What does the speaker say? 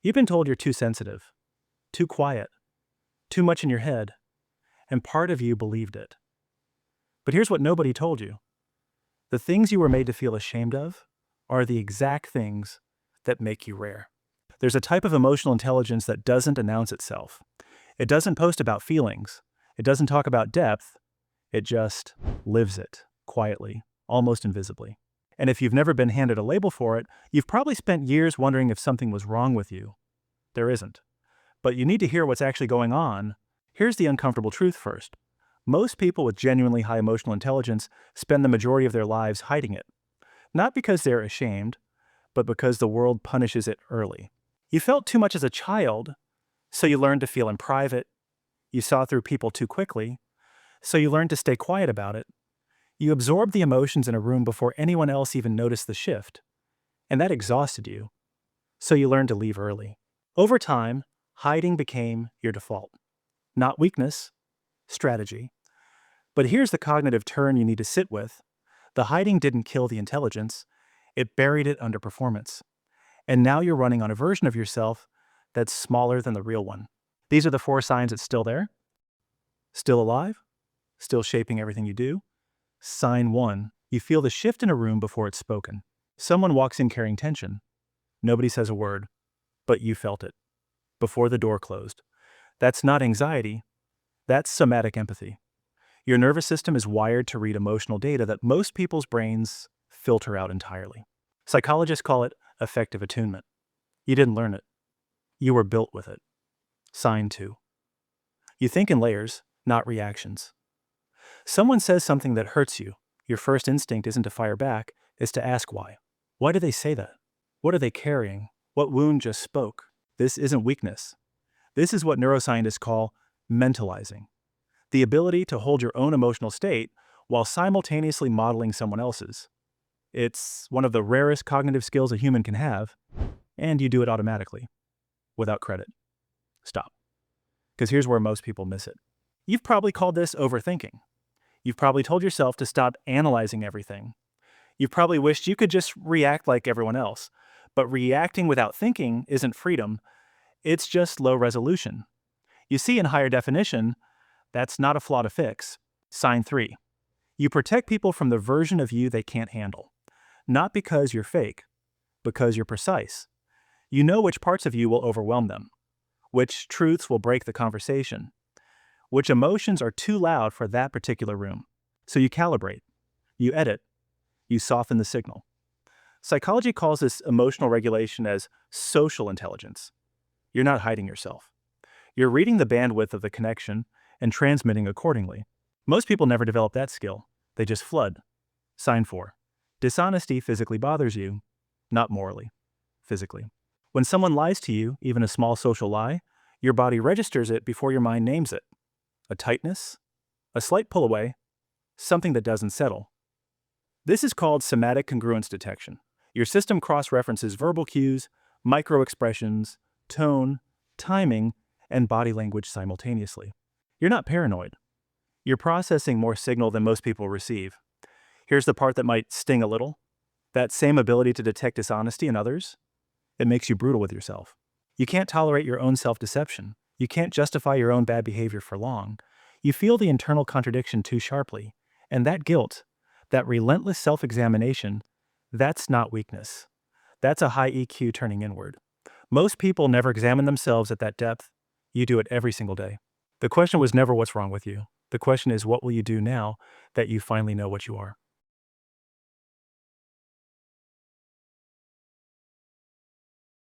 You've been told you're too sensitive, too quiet, too much in your head, and part of you believed it. But here's what nobody told you. The things you were made to feel ashamed of are the exact things that make you rare. There's a type of emotional intelligence that doesn't announce itself. It doesn't post about feelings. It doesn't talk about depth. It just lives it, quietly, almost invisibly. And if you've never been handed a label for it, you've probably spent years wondering if something was wrong with you. There isn't. But you need to hear what's actually going on. Here's the uncomfortable truth first. Most people with genuinely high emotional intelligence spend the majority of their lives hiding it. Not because they're ashamed, but because the world punishes it early. You felt too much as a child, so you learned to feel in private. You saw through people too quickly, so you learned to stay quiet about it. You absorbed the emotions in a room before anyone else even noticed the shift. And that exhausted you, so you learned to leave early. Over time, hiding became your default. Not weakness, strategy. But here's the cognitive turn you need to sit with. The hiding didn't kill the intelligence, it buried it under performance. And now you're running on a version of yourself that's smaller than the real one. These are the 4 signs it's still there. Still alive? Still shaping everything you do? Sign 1. You feel the shift in a room before it's spoken. Someone walks in carrying tension. Nobody says a word, but you felt it. Before the door closed. That's not anxiety. That's somatic empathy. Your nervous system is wired to read emotional data that most people's brains filter out entirely. Psychologists call it affective attunement. You didn't learn it. You were built with it. Sign 2. You think in layers, not reactions. Someone says something that hurts you. Your first instinct isn't to fire back, it's to ask why. Why do they say that? What are they carrying? What wound just spoke? This isn't weakness. This is what neuroscientists call mentalizing. The ability to hold your own emotional state while simultaneously modeling someone else's. It's one of the rarest cognitive skills a human can have, and you do it automatically, without credit. Stop. Because here's where most people miss it. You've probably called this overthinking. You've probably told yourself to stop analyzing everything. You've probably wished you could just react like everyone else. But reacting without thinking isn't freedom, it's just low resolution. You see, in higher definition, that's not a flaw to fix. Sign 3. You protect people from the version of you they can't handle. Not because you're fake, because you're precise. You know which parts of you will overwhelm them, which truths will break the conversation, which emotions are too loud for that particular room. So you calibrate, you edit, you soften the signal. Psychology calls this emotional regulation as social intelligence. You're not hiding yourself. You're reading the bandwidth of the connection and transmitting accordingly. Most people never develop that skill. They just flood. Sign 4. Dishonesty physically bothers you, not morally, physically. When someone lies to you, even a small social lie, your body registers it before your mind names it. A tightness, a slight pull away, something that doesn't settle. This is called somatic congruence detection. Your system cross-references verbal cues, micro-expressions, tone, timing, and body language simultaneously. You're not paranoid. You're processing more signal than most people receive. Here's the part that might sting a little. That same ability to detect dishonesty in others, it makes you brutal with yourself. You can't tolerate your own self-deception. You can't justify your own bad behavior for long. You feel the internal contradiction too sharply. And that guilt, that relentless self-examination, that's not weakness. That's a high EQ turning inward. Most people never examine themselves at that depth. You do it every single day. The question was never what's wrong with you. The question is, what will you do now that you finally know what you are?